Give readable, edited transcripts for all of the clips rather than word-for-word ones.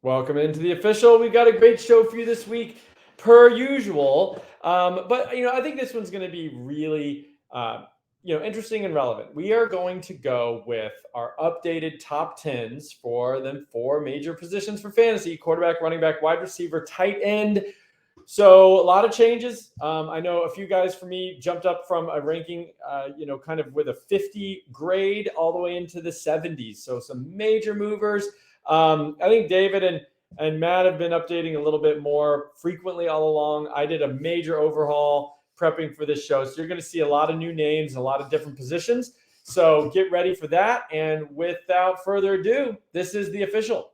Welcome into the official. We've got a great show for you this week, per usual. But I think this one's going to be really, interesting and relevant. We are going to go with our updated top 10s for the 4 major positions for fantasy: quarterback, running back, wide receiver, tight end. So a lot of changes. I know a few guys for me jumped up from a ranking, kind of with a 50 grade all the way into the 70s. So some major movers. I think David and Matt have been updating a little bit more frequently all along. I did a major overhaul prepping for this show. So you're going to see a lot of new names, a lot of different positions. So get ready for that. And without further ado, this is the official.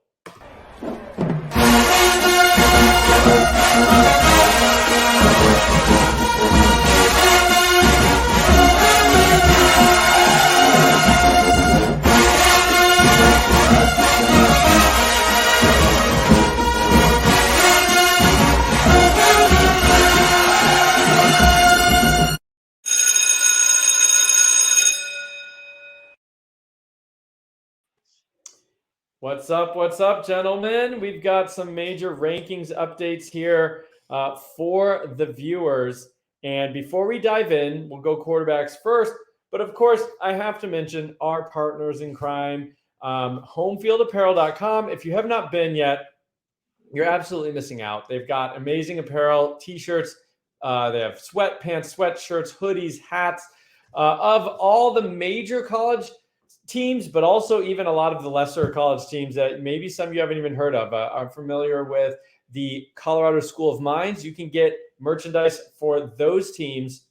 What's up, gentlemen? We've got some major rankings updates here for the viewers. And before we dive in, we'll go quarterbacks first. But of course, I have to mention our partners in crime, homefieldapparel.com. If you have not been yet, you're absolutely missing out. They've got amazing apparel, t-shirts. They have sweatpants, sweatshirts, hoodies, hats of all the major college teams, but also even a lot of the lesser college teams that maybe some of you haven't even heard of. I'm familiar with the Colorado School of Mines. You can get merchandise for those teams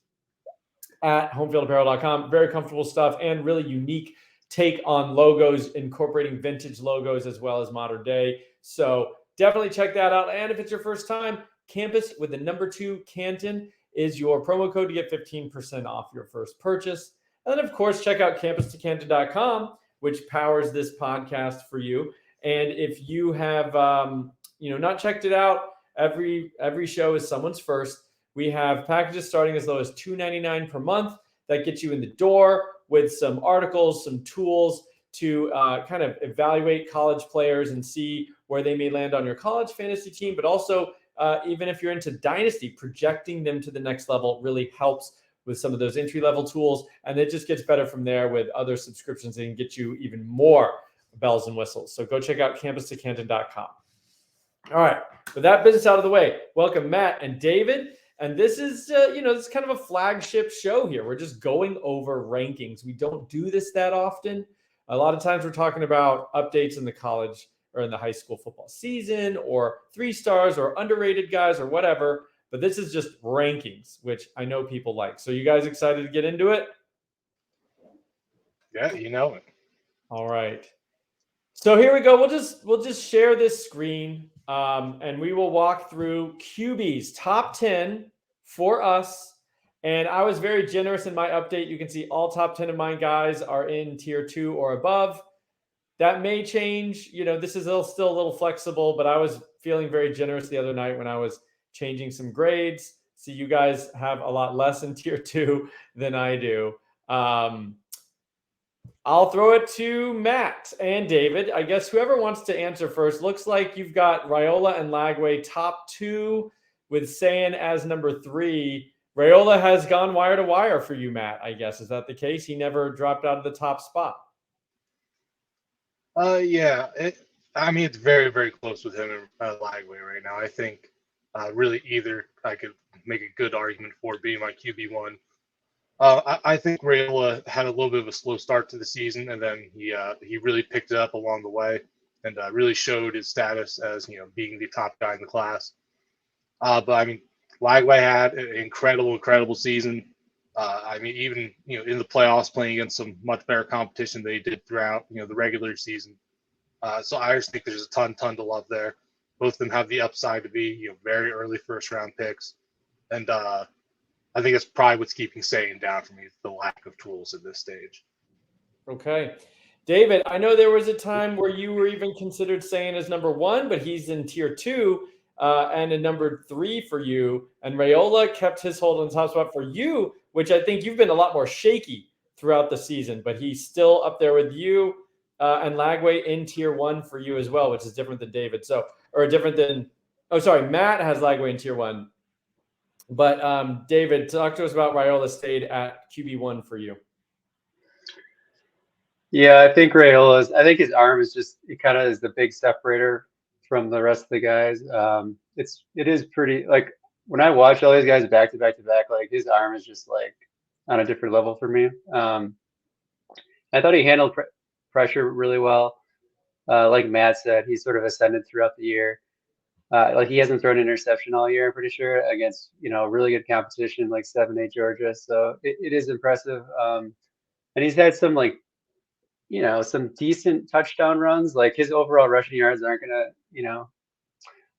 at homefieldapparel.com. Very comfortable stuff and really unique take on logos, incorporating vintage logos as well as modern day. So definitely check that out. And if it's your first time, Campus with the number 2 Canton is your promo code to get 15% off your first purchase. And then, of course, check out campustocanton.com, which powers this podcast for you. And if you have, not checked it out, every show is someone's first. We have packages starting as low as $2.99 per month. That gets you in the door with some articles, some tools to kind of evaluate college players and see where they may land on your college fantasy team. But also, even if you're into Dynasty, projecting them to the next level really helps with some of those entry-level tools. And it just gets better from there with other subscriptions that can get you even more bells and whistles. So go check out campustocanton.com. All right, with that business out of the way, welcome Matt and David. And this is, this is kind of a flagship show here. We're just going over rankings. We don't do this that often. A lot of times we're talking about updates in the college or in the high school football season or 3-stars or underrated guys or whatever. But this is just rankings, which I know people like. So you guys excited to get into it? Yeah, you know it. All right. So here we go. We'll just share this screen, and we will walk through QB's top 10 for us. And I was very generous in my update. You can see all top 10 of my guys are in tier 2 or above. That may change. This is still a little flexible, but I was feeling very generous the other night when I was changing some grades. So you guys have a lot less in tier 2 than I do. I'll throw it to Matt and David. I guess whoever wants to answer first. Looks like you've got Raiola and Lagway top 2 with Sayan as number 3. Raiola has gone wire to wire for you, Matt, I guess. Is that the case? He never dropped out of the top spot. Yeah. It's very, very close with him and Lagway right now. I think really either I could make a good argument for being my QB1. I think Raiola had a little bit of a slow start to the season, and then he really picked it up along the way and really showed his status as being the top guy in the class. But Lagway had an incredible season. Even in the playoffs, playing against some much better competition than he did throughout the regular season. So I just think there's a ton to love there. Both of them have the upside to be very early first round picks, and I think that's probably what's keeping Sayan down for me, the lack of tools at this stage. Okay. David, I know there was a time where you were even considered Sayan as number 1, but he's in tier 2 and a number 3 for you. And Raiola kept his hold on the top spot for you, which I think you've been a lot more shaky throughout the season, but he's still up there with you. and Lagway in tier 1 for you as well, which is different than David. So, or different than, Matt has Lagway in tier 1. But David, talk to us about Raiola State at QB1 for you. Yeah, I think I think his arm is just, it kind of is the big separator from the rest of the guys. It is pretty, like, when I watch all these guys back to back to back, like, his arm is just like on a different level for me. I thought he handled pressure really well. Like Matt said, he sort of ascended throughout the year. Like, he hasn't thrown an interception all year, I'm pretty sure, against, really good competition like 7A Georgia. So it is impressive. And he's had some, like, some decent touchdown runs. Like, his overall rushing yards aren't gonna,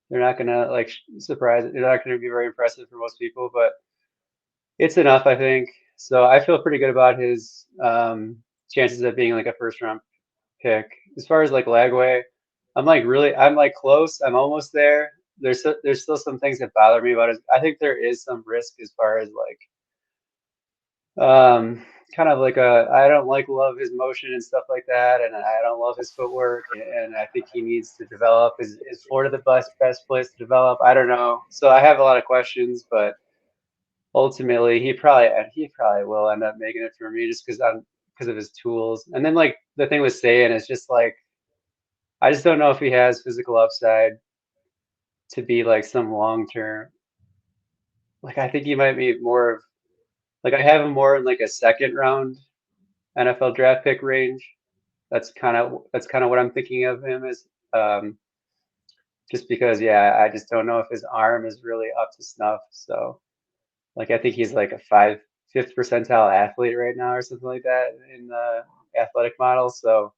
they're not gonna, like, surprise. They're not gonna be very impressive for most people, but it's enough, I think. So I feel pretty good about his chances of being like a first round pick. As far as like Lagway, I'm like close. I'm almost there. There's still some things that bother me about it. I think there is some risk as far as like kind of like I don't love his motion and stuff like that, and I don't love his footwork, and I think he needs to develop. Is Florida the best place to develop? I don't know. So I have a lot of questions, but ultimately he probably will end up making it for me just because of his tools. And then, like, the thing with saying is just like, I just don't know if he has physical upside to be like some long term. Like, I think he might be more of, like, I have him more in like a second round NFL draft pick range. That's kind of what I'm thinking of him as. Just because, yeah, I just don't know if his arm is really up to snuff. So, like, I think he's like a fifth percentile athlete right now or something like that in the athletic model. So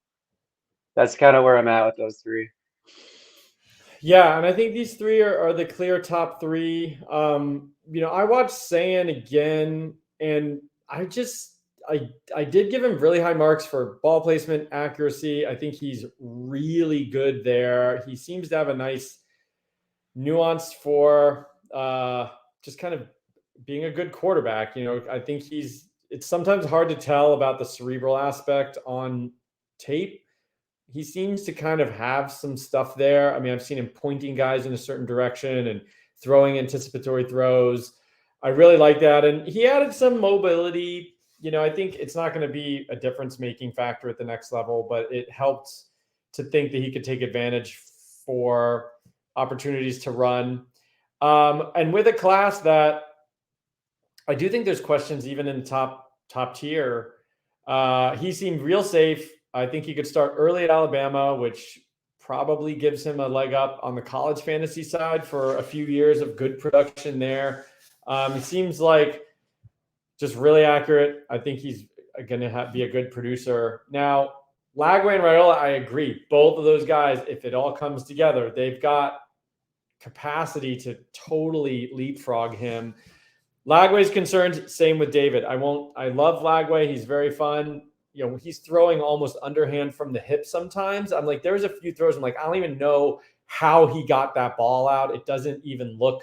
that's kind of where I'm at with those three. Yeah, and I think these three are the clear top three. I watched Sayan again, and I did give him really high marks for ball placement, accuracy. I think he's really good there. He seems to have a nice nuance for just kind of being a good quarterback. I think it's sometimes hard to tell about the cerebral aspect on tape. He seems to kind of have some stuff there. I mean, I've seen him pointing guys in a certain direction and throwing anticipatory throws. I really like that. And he added some mobility. I think it's not going to be a difference-making factor at the next level, but it helped to think that he could take advantage for opportunities to run. And with a class that I do think there's questions even in the top tier, he seemed real safe. I think he could start early at Alabama, which probably gives him a leg up on the college fantasy side for a few years of good production there. He seems like just really accurate. I think he's going to be a good producer. Now, Lagway and Raiola, I agree. Both of those guys, if it all comes together, they've got capacity to totally leapfrog him. Lagway's concerned, same with David. I love Lagway. He's very fun. He's throwing almost underhand from the hip sometimes. I'm like, there's a few throws. I'm like, I don't even know how he got that ball out. It doesn't even look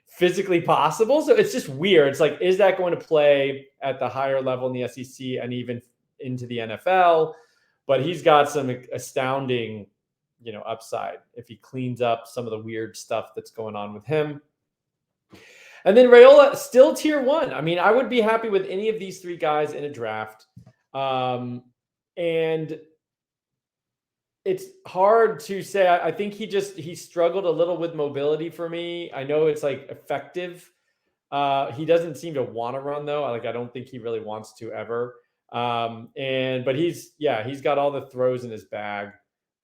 physically possible. So it's just weird. It's like, is that going to play at the higher level in the SEC and even into the NFL? But he's got some astounding, upside if he cleans up some of the weird stuff that's going on with him. And then Raiola, still tier 1. I mean, I would be happy with any of these three guys in a draft. And it's hard to say. I think he struggled a little with mobility for me. I know it's like effective. He doesn't seem to want to run though. I don't think he really wants to ever. But he's got all the throws in his bag.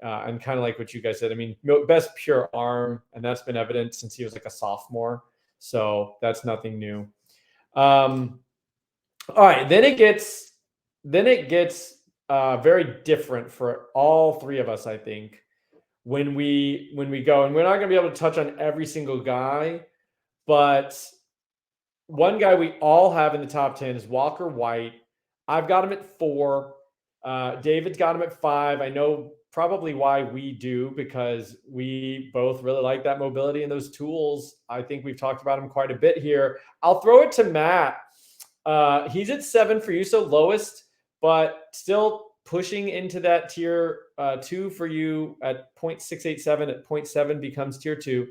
And kind of like what you guys said. I mean, best pure arm, and that's been evident since he was like a sophomore. So that's nothing new. All right, then it gets very different for all three of us, I think, when we go, and we're not going to be able to touch on every single guy, but one guy we all have in the top 10 is Walker White. I've got him at 4. David's got him at 5. I know probably why we do, because we both really like that mobility and those tools. I think we've talked about him quite a bit here. I'll throw it to Matt. He's at 7 for you, so lowest, but still pushing into that tier 2 for you at 0.687. At 0.7 becomes tier 2.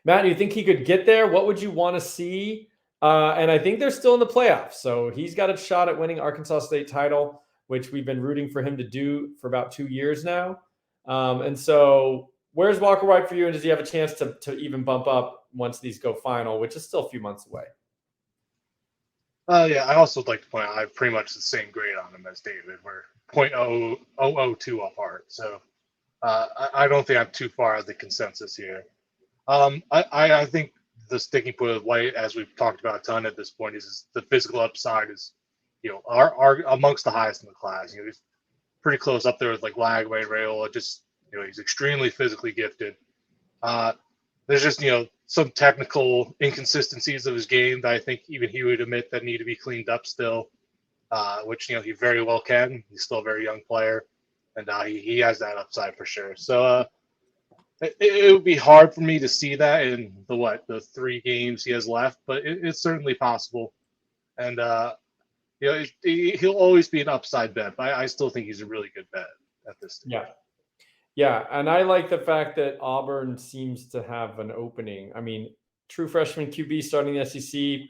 Matt, do you think he could get there? What would you want to see? And I think they're still in the playoffs. So he's got a shot at winning Arkansas State title, which we've been rooting for him to do for about 2 years now. And so where's Walker White for you? And does he have a chance to even bump up once these go final, which is still a few months away? Yeah, I also like to point out I have pretty much the same grade on him as David. We're 0.002 apart. So I don't think I'm too far out of the consensus here. I think the sticking point with White, as we've talked about a ton at this point, is the physical upside is, are amongst the highest in the class. He's pretty close up there with like Lagway and Rayola. Just, he's extremely physically gifted. There's just, some technical inconsistencies of his game that I think even he would admit that need to be cleaned up still, which, he very well can. He's still a very young player, and he has that upside for sure. So, it would be hard for me to see that in the 3 games he has left, but it's certainly possible. And he'll always be an upside bet, but I still think he's a really good bet at this stage. Yeah, and I like the fact that Auburn seems to have an opening. I mean, true freshman QB starting the SEC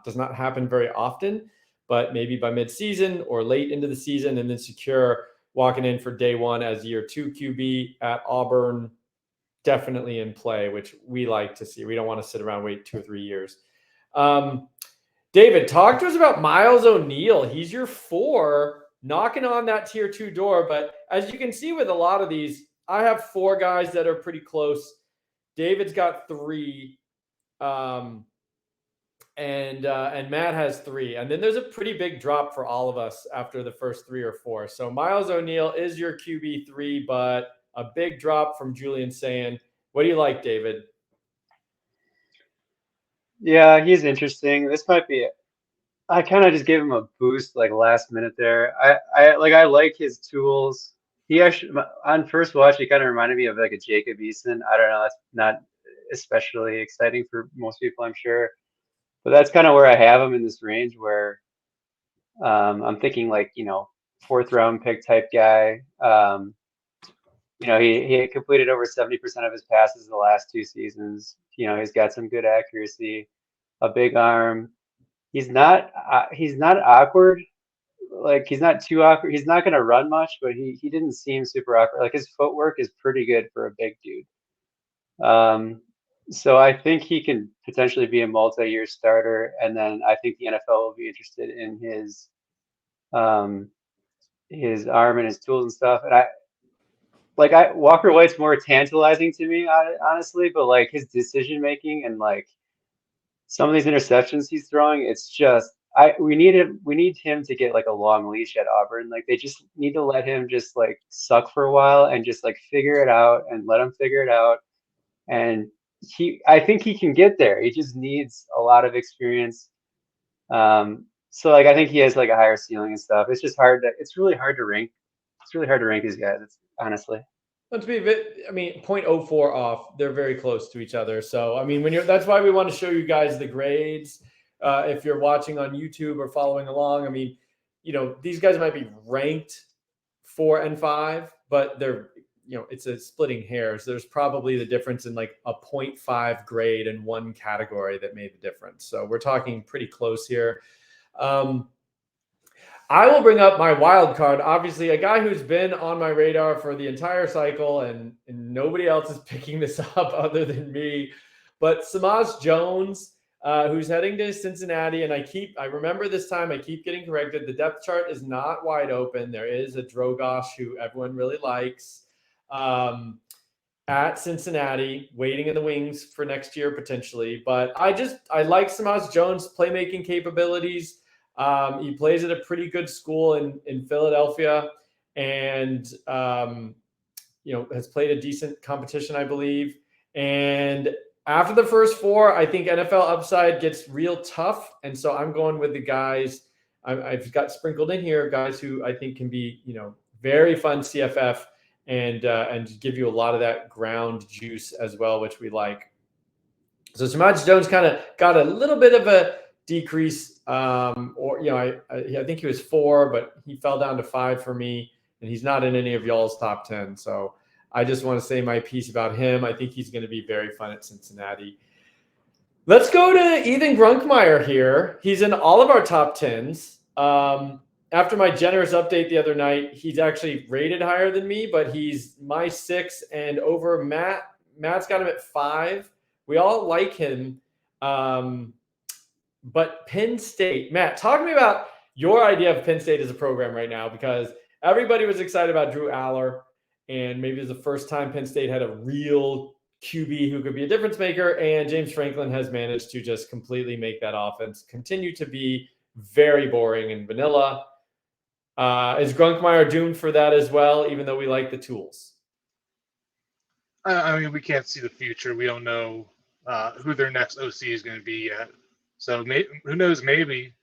does not happen very often, but maybe by midseason or late into the season, and then secure walking in for day 1 as year 2 QB at Auburn. Definitely in play, which we like to see. We don't want to sit around wait 2 or 3 years. David, talk to us about Miles ONeal. He's your 4, knocking on that tier 2 door. But as you can see with a lot of these, I have 4 guys that are pretty close. David's got 3, and Matt has 3. And then there's a pretty big drop for all of us after the first 3 or 4. So Miles ONeal is your QB 3, but a big drop from Julian saying, what do you like, David? Yeah, he's interesting. This might be I kind of just gave him a boost like last minute there. I like his tools. He actually on first watch he kind of reminded me of like a Jacob Eason. I don't know, that's not especially exciting for most people, I'm sure. But that's kind of where I have him in this range where I'm thinking like, 4th round pick type guy. He completed over 70% of his passes the last 2 seasons. He's got some good accuracy, a big arm. He's not awkward. Like he's not too awkward. He's not going to run much, but he didn't seem super awkward. Like his footwork is pretty good for a big dude. So I think he can potentially be a multi-year starter, and then I think the NFL will be interested in his arm and his tools and stuff. And Walker White's more tantalizing to me, honestly, but like his decision making and like some of these interceptions he's throwing, it's just we need him to get like a long leash at Auburn. Like they just need to let him just like suck for a while and just like figure it out and let him figure it out. And I think he can get there. He just needs a lot of experience. So like I think he has like a higher ceiling and stuff. It's just it's really hard to rank. It's really hard to rank these guys, honestly. Let's be 0.04 off. They're very close to each other. So, I mean, that's why we want to show you guys the grades. If you're watching on YouTube or following along, I mean, these guys might be ranked 4 and 5, but they're, it's a splitting hairs. There's probably the difference in like a 0.5 grade in one category that made the difference. So we're talking pretty close here. I will bring up my wild card. Obviously, a guy who's been on my radar for the entire cycle, and nobody else is picking this up other than me. But SAS Jones, who's heading to Cincinnati, and I remember this time I keep getting corrected. The depth chart is not wide open. There is a Drogosh who everyone really likes at Cincinnati, waiting in the wings for next year potentially. But I like SAS Jones' playmaking capabilities. He plays at a pretty good school in Philadelphia, and has played a decent competition, I believe. And after the first 4, I think NFL upside gets real tough, and so I'm going with the guys I've got sprinkled in here, guys who I think can be very fun CFF and give you a lot of that ground juice as well, which we like. So SAS Jones kind of got a little bit of a decrease. I think he was 4, but he fell down to 5 for me, and he's not in any of y'all's top 10. So I just want to say my piece about him. I think he's going to be very fun at Cincinnati. Let's go to Ean Grinmer here. He's in all of our top 10s. After my generous update the other night, he's actually rated higher than me, but he's my 6 and over Matt. Matt's got him at 5. We all like him. But Penn State, Matt, talk to me about your idea of Penn State as a program right now, because everybody was excited about Drew Aller, and maybe it was the first time Penn State had a real QB who could be a difference maker, and James Franklin has managed to just completely make that offense continue to be very boring and vanilla. Is Grinmer doomed for that as well, even though we like the tools? I mean, we can't see the future. We don't know who their next OC is going to be yet. So who knows? Maybe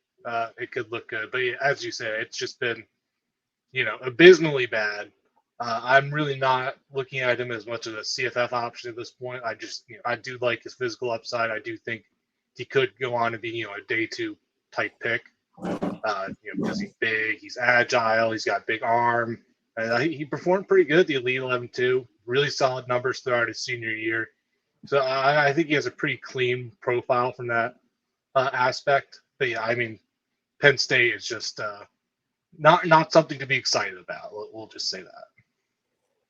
it could look good. But yeah, as you say, it's just been, abysmally bad. I'm really not looking at him as much as a CFF option at this point. I do like his physical upside. I do think he could go on to be, a day 2 type pick. Because he's big, he's agile, he's got a big arm. And he performed pretty good at the Elite 11 too. Really solid numbers throughout his senior year. So I think he has a pretty clean profile from that aspect. But yeah, I mean, Penn State is just not something to be excited about. We'll just say that.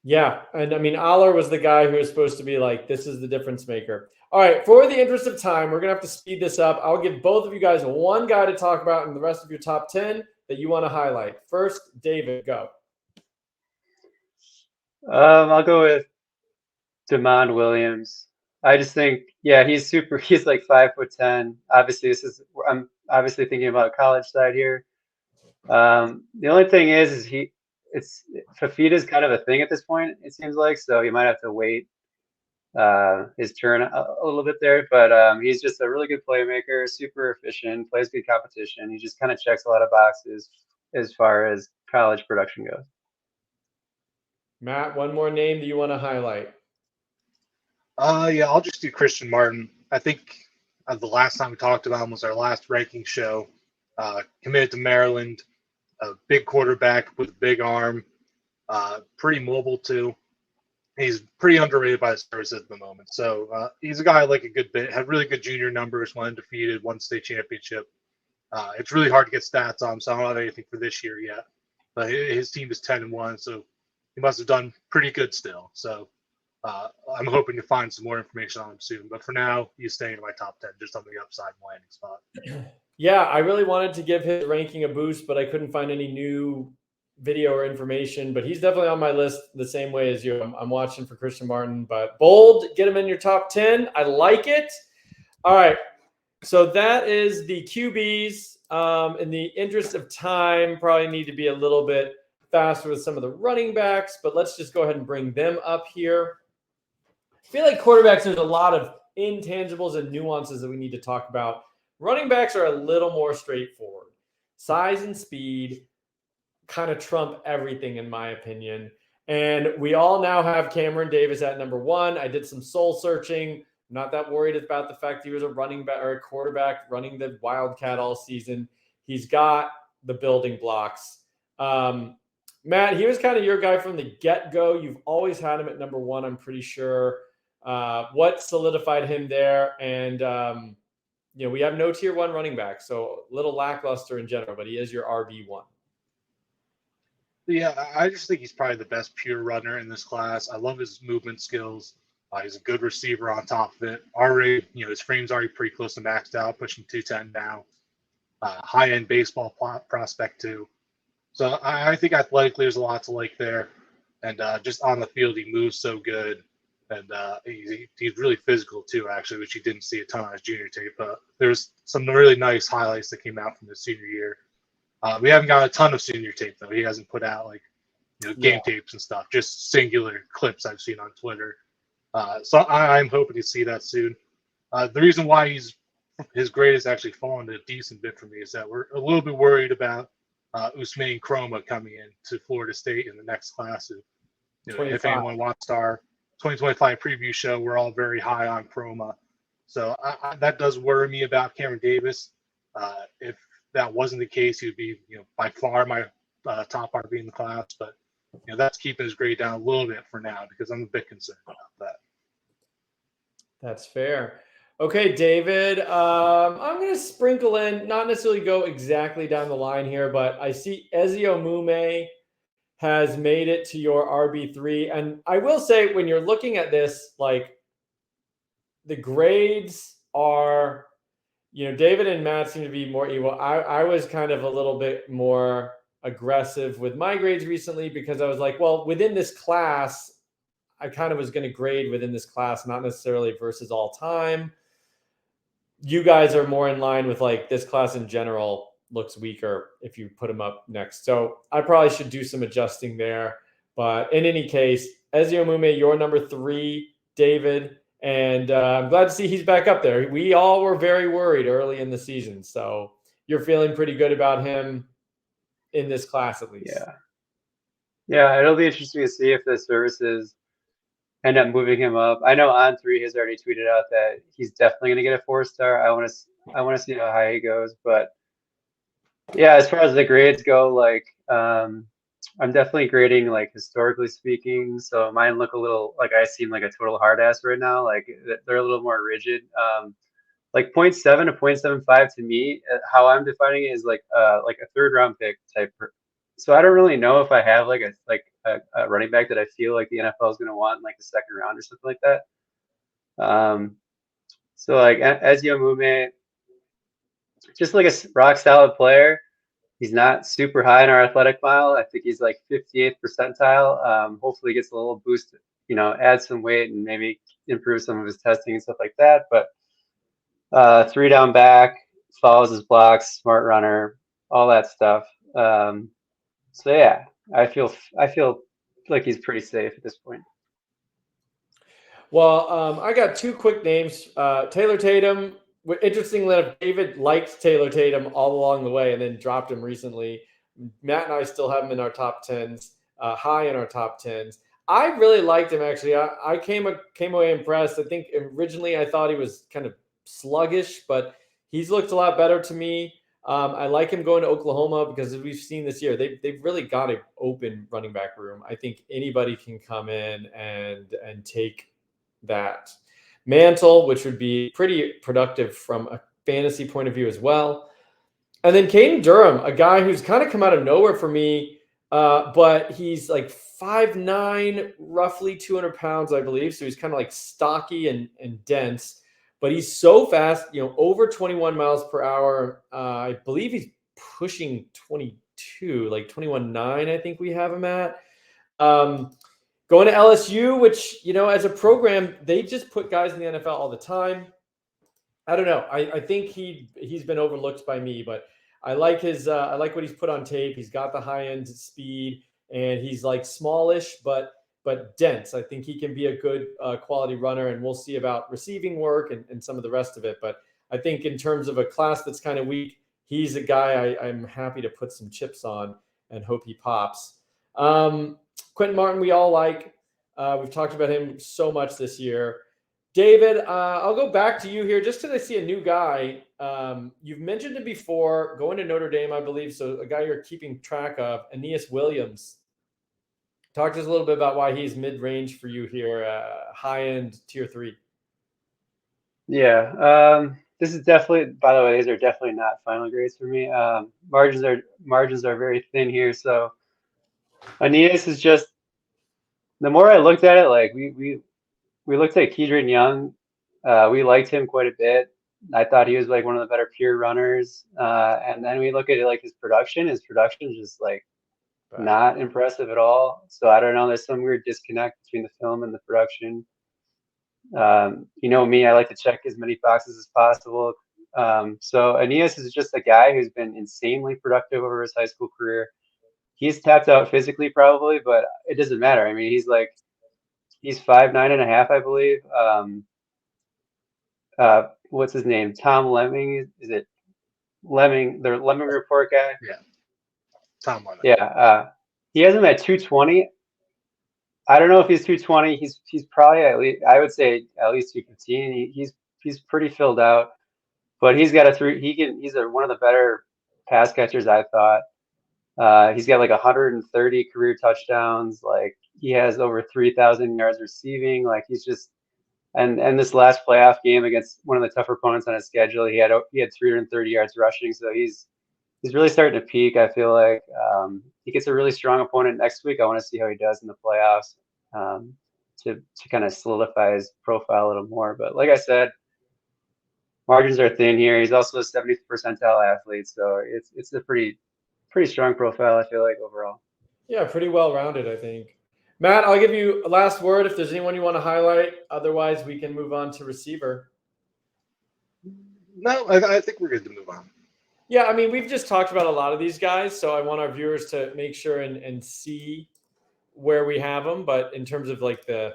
Yeah, and I mean, Aller was the guy who was supposed to be like, this is the difference maker. All right, for the interest of time, we're going to have to speed this up. I'll give both of you guys one guy to talk about and the rest of your top 10 that you want to highlight. First, David, go. I'll go with Demond Williams. I just think, he's like 5'10". Obviously, I'm obviously thinking about college side here. The only thing is Fafita's kind of a thing at this point, it seems like, so you might have to wait his turn a little bit there, but he's just a really good playmaker, super efficient, plays good competition. He just kind of checks a lot of boxes as far as college production goes. Matt, one more name that you want to highlight? I'll just do Christian Martin. I think the last time we talked about him was our last ranking show. Committed to Maryland, a big quarterback with a big arm, pretty mobile too. He's pretty underrated by the Spurs at the moment. So he's a guy I like a good bit. Had really good junior numbers, won undefeated, won state championship. It's really hard to get stats on him, so I don't have anything for this year yet. But his team is 10-1, so he must have done pretty good still. So I'm hoping to find some more information on him soon. But for now, he's staying in my top 10, just on the upside landing spot. Yeah, I really wanted to give his ranking a boost, but I couldn't find any new video or information. But he's definitely on my list the same way as you. I'm watching for Christian Martin, but bold, get him in your top 10. I like it. All right, so that is the QBs. In the interest of time, probably need to be a little bit faster with some of the running backs, but let's just go ahead and bring them up here. I feel like quarterbacks, there's a lot of intangibles and nuances that we need to talk about. Running backs are a little more straightforward. Size and speed kind of trump everything, in my opinion. And we all now have Cameron Davis at number 1. I did some soul searching. I'm not that worried about the fact he was a running back or a quarterback running the Wildcat all season. He's got the building blocks. Matt, he was kind of your guy from the get-go. You've always had him at number 1, I'm pretty sure. What solidified him there? And, we have no tier 1 running back, so a little lackluster in general, but he is your RB1. Yeah, I just think he's probably the best pure runner in this class. I love his movement skills. He's a good receiver on top of it. Already, his frame's already pretty close to maxed out, pushing 210 now. High-end baseball prospect, too. So I think athletically there's a lot to like there. And just on the field, he moves so good. And he's really physical, too, actually, which you didn't see a ton on his junior tape. But there's some really nice highlights that came out from his senior year. We haven't got a ton of senior tape, though. He hasn't put out, game tapes and stuff, just singular clips I've seen on Twitter. So I'm hoping to see that soon. The reason why his grade has actually fallen a decent bit for me is that we're a little bit worried about Usman Chroma coming in to Florida State in the next class. If anyone wants our 2025 preview show, we're all very high on Chroma. So that does worry me about Cameron Davis. If that wasn't the case, he'd be by far my top RB in the class. But that's keeping his grade down a little bit for now because I'm a bit concerned about that. That's fair. Okay, David, I'm going to sprinkle in, not necessarily go exactly down the line here, but I see Ezio M has made it to your RB3. And I will say, when you're looking at this, like, the grades are, David and Matt seem to be more equal. I was kind of a little bit more aggressive with my grades recently because I was like, well, within this class, I kind of was going to grade within this class, not necessarily versus all time. You guys are more in line with like this class in general looks weaker if you put them up next. So I probably should do some adjusting there. But in any case, Ezio M, you're number 3, David. And I'm glad to see he's back up there. We all were very worried early in the season. So you're feeling pretty good about him in this class, at least. Yeah, it'll be interesting to see if the services end up moving him up. I know On3 has already tweeted out that he's definitely going to get a 4-star. I want to see how high he goes. But yeah, as far as the grades go, like I'm definitely grading like historically speaking. So mine look a little like I seem like a total hard ass right now. Like they're a little more rigid. Like 0.7 to 0.75 to me, how I'm defining it is like a 3rd round pick type. So I don't really know if I have like a running back that I feel like the NFL is going to want in like the 2nd round or something like that. So like Ezio M, just like a rock solid player. He's not super high in our athletic mile. I think he's like 58th percentile. Hopefully he gets a little boost, add some weight and maybe improve some of his testing and stuff like that. But 3 down back, follows his blocks, smart runner, all that stuff. So yeah, I feel like he's pretty safe at this point. Well, I got 2 quick names. Taylor Tatum. Interestingly enough, David liked Taylor Tatum all along the way and then dropped him recently. Matt and I still have him in our top 10s, high in our top 10s. I really liked him, actually. I came away impressed. I think originally I thought he was kind of sluggish, but he's looked a lot better to me. I like him going to Oklahoma because, as we've seen this year, they've really got an open running back room. I think anybody can come in and take that mantle, which would be pretty productive from a fantasy point of view as well. And then Kaiden Durham, a guy who's kind of come out of nowhere for me, but he's like 5'9", roughly 200 pounds, I believe. So he's kind of like stocky and dense, but he's so fast, over 21 miles per hour. I believe he's pushing 22, like 21.9, I think we have him at. Going to LSU, which, as a program, they just put guys in the NFL all the time. I don't know. I think he's been overlooked by me, but I like I like what he's put on tape. He's got the high end speed, and he's like smallish, but dense. I think he can be a good quality runner, and we'll see about receiving work and some of the rest of it. But I think in terms of a class that's kind of weak, he's a guy I'm happy to put some chips on and hope he pops. Quentin Martin, we all like. We've talked about him so much this year. David, I'll go back to you here just because I see a new guy. You've mentioned it before, going to Notre Dame, I believe. So a guy you're keeping track of, Aeneas Williams. Talk to us a little bit about why he's mid-range for you here, high-end tier 3. Yeah, this is definitely, by the way, these are definitely not final grades for me. Margins are very thin here. So Aeneas is just, the more I looked at it, like we looked at Keydron Young. We liked him quite a bit. I thought he was like one of the better pure runners. And then we look at it like his production is just like not impressive at all. So I don't know. There's some weird disconnect between the film and the production. Me, I like to check as many boxes as possible. So Aeneas is just a guy who's been insanely productive over his high school career. He's tapped out physically probably, but it doesn't matter. I mean, he's 5'9.5", I believe. What's his name? Tom Lemming? Is it Lemming? The Lemming Report guy? Yeah. Tom Lemming. Yeah. He has him at 220. I don't know if he's 220. He's probably at least, I would say at least 215. He's pretty filled out. but he's got he's one of the better pass catchers, I thought. He's got like 130 career touchdowns. Like he has over 3,000 yards receiving. Like he's just, and this last playoff game against one of the tougher opponents on his schedule, he had 330 yards rushing. So he's really starting to peak. I feel like he gets a really strong opponent next week. I want to see how he does in the playoffs to kind of solidify his profile a little more. But like I said, margins are thin here. He's also a 70th percentile athlete, so it's a pretty strong profile, I feel like, overall. Yeah, pretty well rounded, I think. Matt, I'll give you a last word if there's anyone you want to highlight. Otherwise, we can move on to receiver. No, I think we're good to move on. Yeah, I mean, we've just talked about a lot of these guys, so I want our viewers to make sure and see where we have them. But in terms of like the,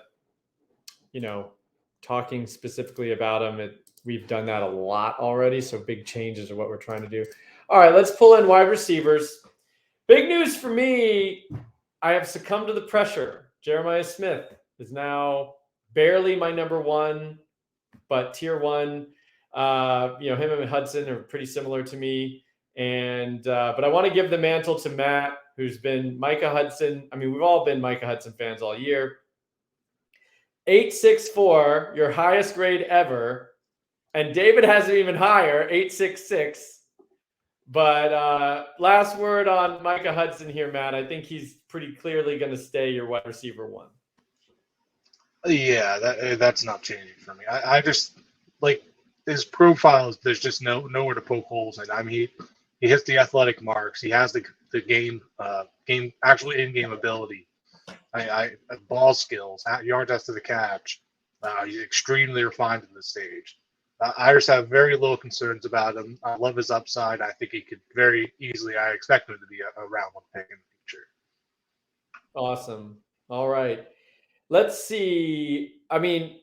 talking specifically about them, we've done that a lot already. So big changes are what we're trying to do. All right, let's pull in wide receivers. Big news for me. I have succumbed to the pressure. Jeremiah Smith is now barely my number one, but tier one. Him and Hudson are pretty similar to me. And but I want to give the mantle to Matt, who's been Micah Hudson. I mean, we've all been Micah Hudson fans all year. 864, your highest grade ever. And David has it even higher, 866. But last word on Micah Hudson here, Matt. I think he's pretty clearly going to stay your wide receiver one. Yeah, that's not changing for me. I just like his profiles. There's just nowhere to poke holes in. I mean, he hits the athletic marks. He has the game actually in-game ability. Ball skills, yards after the catch. He's extremely refined at this stage. I just have very little concerns about him. I love his upside. I think he could very easily. I expect him to be a round one pick in the future. Awesome. All right. Let's see. I mean,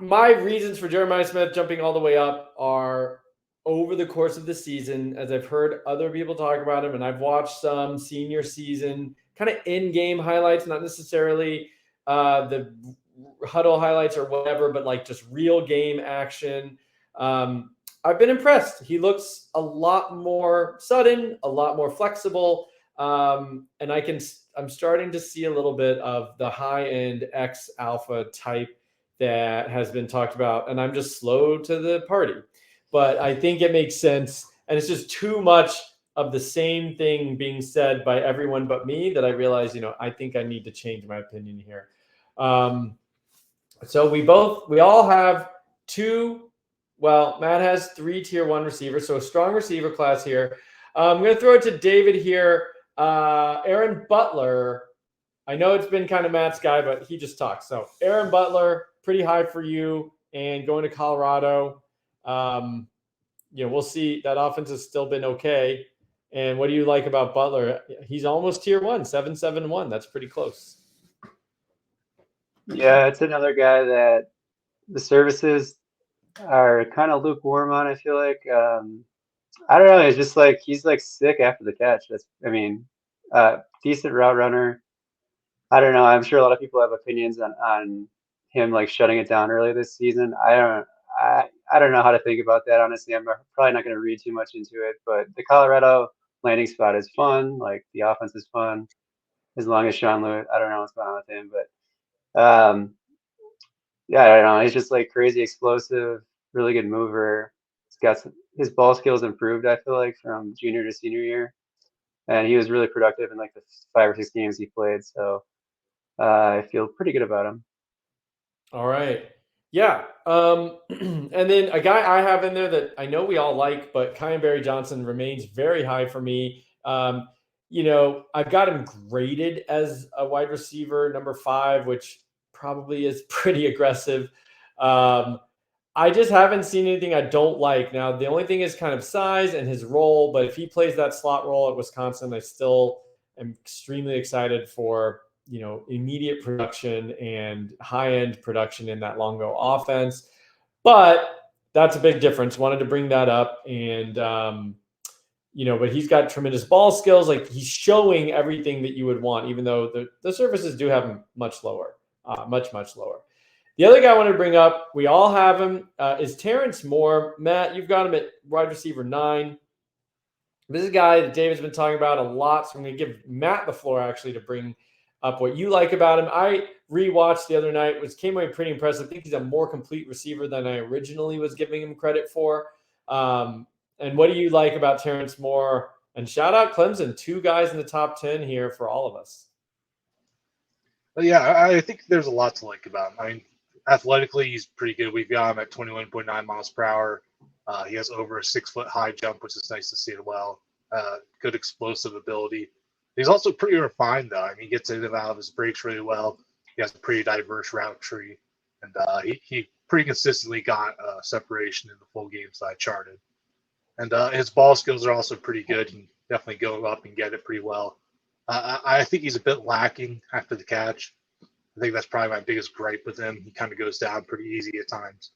my reasons for Jeremiah Smith jumping all the way up are over the course of the season, as I've heard other people talk about him, and I've watched some senior season kind of in-game highlights, not necessarily the huddle highlights or whatever, but like just real game action. I've been impressed. He looks a lot more sudden, a lot more flexible, and I'm starting to see a little bit of the high-end X alpha type that has been talked about, and I'm just slow to the party. But I think it makes sense, and it's just too much of the same thing being said by everyone but me that I realize, I think I need to change my opinion here. So we all have two. Well, Matt has 3 tier 1 receivers, so a strong receiver class here. I'm going to throw it to David here. Aaron Butler. I know it's been kind of Matt's guy, but he just talks. So Aaron Butler, pretty high for you, and going to Colorado. We'll see. That offense has still been okay. And what do you like about Butler? He's almost tier 1, 771. That's pretty close. Yeah, it's another guy that the services are kind of lukewarm on, I feel like. I don't know. It's just like he's like sick after the catch. Decent route runner. I don't know. I'm sure a lot of people have opinions on him like shutting it down early this season. I don't know how to think about that, honestly. I'm probably not going to read too much into it, but the Colorado landing spot is fun. Like the offense is fun. As long as Sean Lewis, I don't know what's going on with him, but yeah, I don't know. He's just like crazy explosive, really good mover. His ball skills improved, I feel like, from junior to senior year, and he was really productive in like the 5 or 6 games he played. So I feel pretty good about him. All right. Yeah. And then a guy I have in there that I know we all like, but Kaiden Johnson remains very high for me. I've got him graded as a wide receiver, number 5, which probably is pretty aggressive. I just haven't seen anything I don't like. Now, the only thing is kind of size and his role, but if he plays that slot role at Wisconsin, I still am extremely excited for immediate production and high-end production in that Longo offense. But that's a big difference. Wanted to bring that up. And, but he's got tremendous ball skills. Like he's showing everything that you would want, even though the services do have him much lower, much lower. The other guy I wanted to bring up, we all have him, is Terence Moore. Matt, you've got him at wide receiver 9. This is a guy that David's been talking about a lot, so I'm going to give Matt the floor actually to bring up what you like about him. I rewatched the other night, which came away pretty impressive. I think he's a more complete receiver than I originally was giving him credit for. And what do you like about Terence Moore? And shout out Clemson, 2 guys in the top 10 here for all of us. But yeah, I think there's a lot to like about him. I mean, athletically, he's pretty good. We've got him at 21.9 miles per hour. He has over a 6-foot high jump, which is nice to see as well. Good explosive ability. He's also pretty refined, though. I mean, he gets in and out of his breaks really well. He has a pretty diverse route tree, and he pretty consistently got separation in the full games that I charted. And his ball skills are also pretty good. He can definitely go up and get it pretty well. I think he's a bit lacking after the catch. I think that's probably my biggest gripe with him. He kind of goes down pretty easy at times.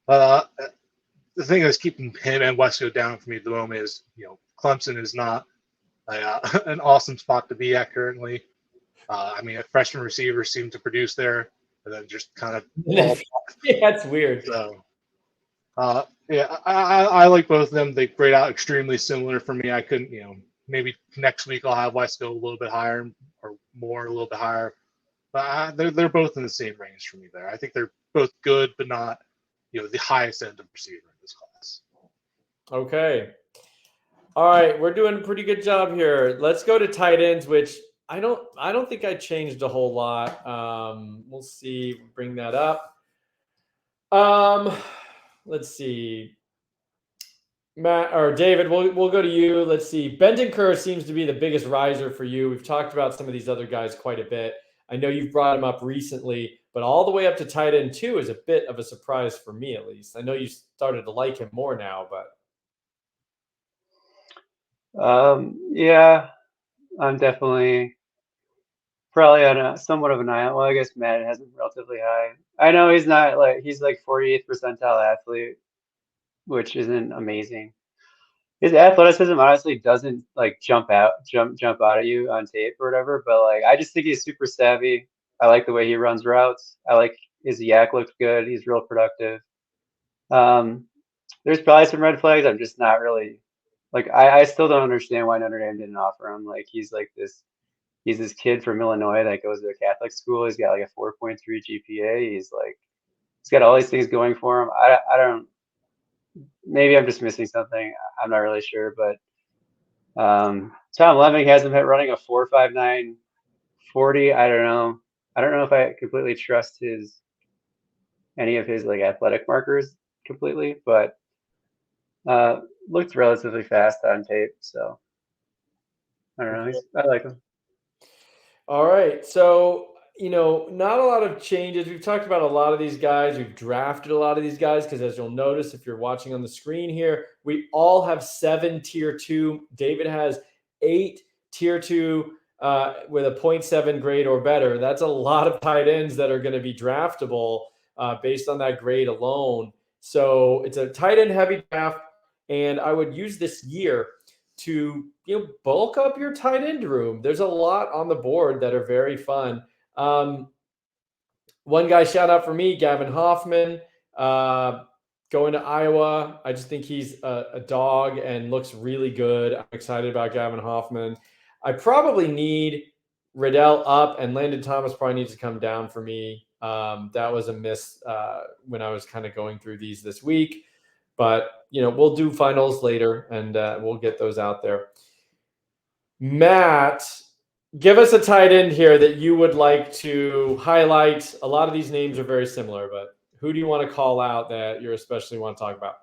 The thing that's keeping him and Wesco down for me at the moment is, Clemson is not an awesome spot to be at currently. I mean, freshman receivers seem to produce there, and then just kind of fall. Yeah, that's weird. So, yeah, I like both of them. They grade out extremely similar for me. I couldn't, maybe next week I'll have Wesco a little bit higher or more, a little bit higher. But they're both in the same range for me there. I think they're both good, but not, the highest end of receiver in this class. Okay. All right, we're doing a pretty good job here. Let's go to tight ends, which I don't think I changed a whole lot. We'll see. Bring that up. Let's see. Matt or David, we'll go to you. Let's see. Benton Cerr seems to be the biggest riser for you. We've talked about some of these other guys quite a bit. I know you've brought him up recently, but all the way up to tight end 2 is a bit of a surprise for me, at least. I know you started to like him more now, but yeah, I'm definitely probably on somewhat of an island. Well, I guess Matt has him relatively high. I know he's not he's like 48th percentile athlete, which isn't amazing. His athleticism honestly doesn't jump out at you on tape or whatever, but I just think he's super savvy. I like the way he runs routes. I like his yak looked good. He's real productive. There's probably some red flags. I'm just not really I still don't understand why Notre Dame didn't offer him. He's this kid from Illinois that goes to a Catholic school. He's got a 4.3 GPA. He's got all these things going for him. I don't. Maybe I'm just missing something. I'm not really sure, but Tom Lemming has him running a 4.59 40. I don't know. I don't know if I completely trust any of his athletic markers completely, but looked relatively fast on tape. So I don't know. I like him. All right. So, not a lot of changes. We've talked about a lot of these guys. We've drafted a lot of these guys because, as you'll notice, if you're watching on the screen here, we all have 7 tier 2. David has 8 tier 2 with a 0.7 grade or better. That's a lot of tight ends that are going to be draftable based on that grade alone. So it's a tight end heavy draft, and I would use this year to bulk up your tight end room. There's a lot on the board that are very fun. One guy shout out for me, Gavin Hoffman, going to Iowa. I just think he's a dog and looks really good. I'm excited about Gavin Hoffman. I probably need Riddell up, and Landon Thomas probably needs to come down for me. That was a miss when I was kind of going through these this week. But, we'll do finals later, and we'll get those out there. Matt, give us a tight end here that you would like to highlight. A lot of these names are very similar, but who do you want to call out that you especially want to talk about?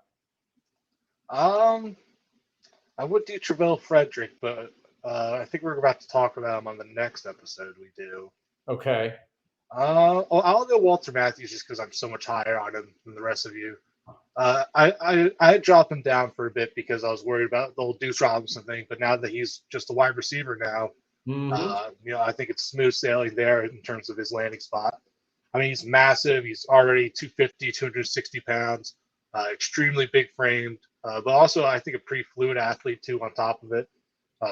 I would do Travell Frederick, but I think we're about to talk about him on the next episode we do. Okay. I'll go Walter Matthews just because I'm so much higher on him than the rest of you. I dropped him down for a bit because I was worried about the whole Deuce Robinson thing, but now that he's just a wide receiver now, I think it's smooth sailing there in terms of his landing spot. I mean, he's massive. He's already 250, 260 pounds, extremely big framed, but also I think a pretty fluid athlete too on top of it.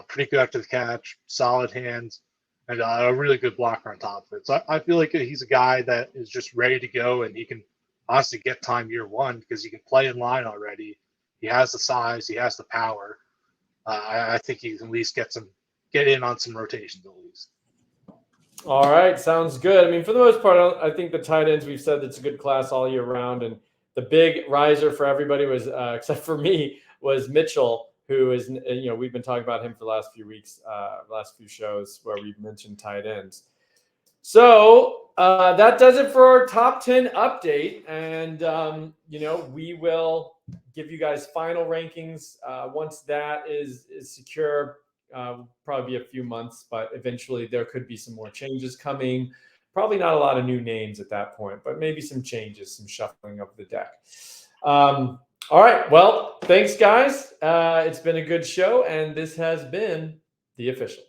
Pretty good after the catch, solid hands. and a really good blocker on top of it. So I feel like he's a guy that is just ready to go, and he can honestly get time year one because he can play in line already. He has the size, he has the power. I think he can at least get in on some rotations at least. All right, sounds good. I mean, for the most part, I think the tight ends, we've said it's a good class all year round, and the big riser for everybody was, except for me, was Mitchell, who is, we've been talking about him for the last few weeks, last few shows where we've mentioned tight ends. So that does it for our top 10 update. And, we will give you guys final rankings once that is secure. Probably be a few months, but eventually there could be some more changes coming. Probably not a lot of new names at that point, but maybe some changes, some shuffling of the deck. All right. Well, thanks, guys. It's been a good show, and this has been The Official.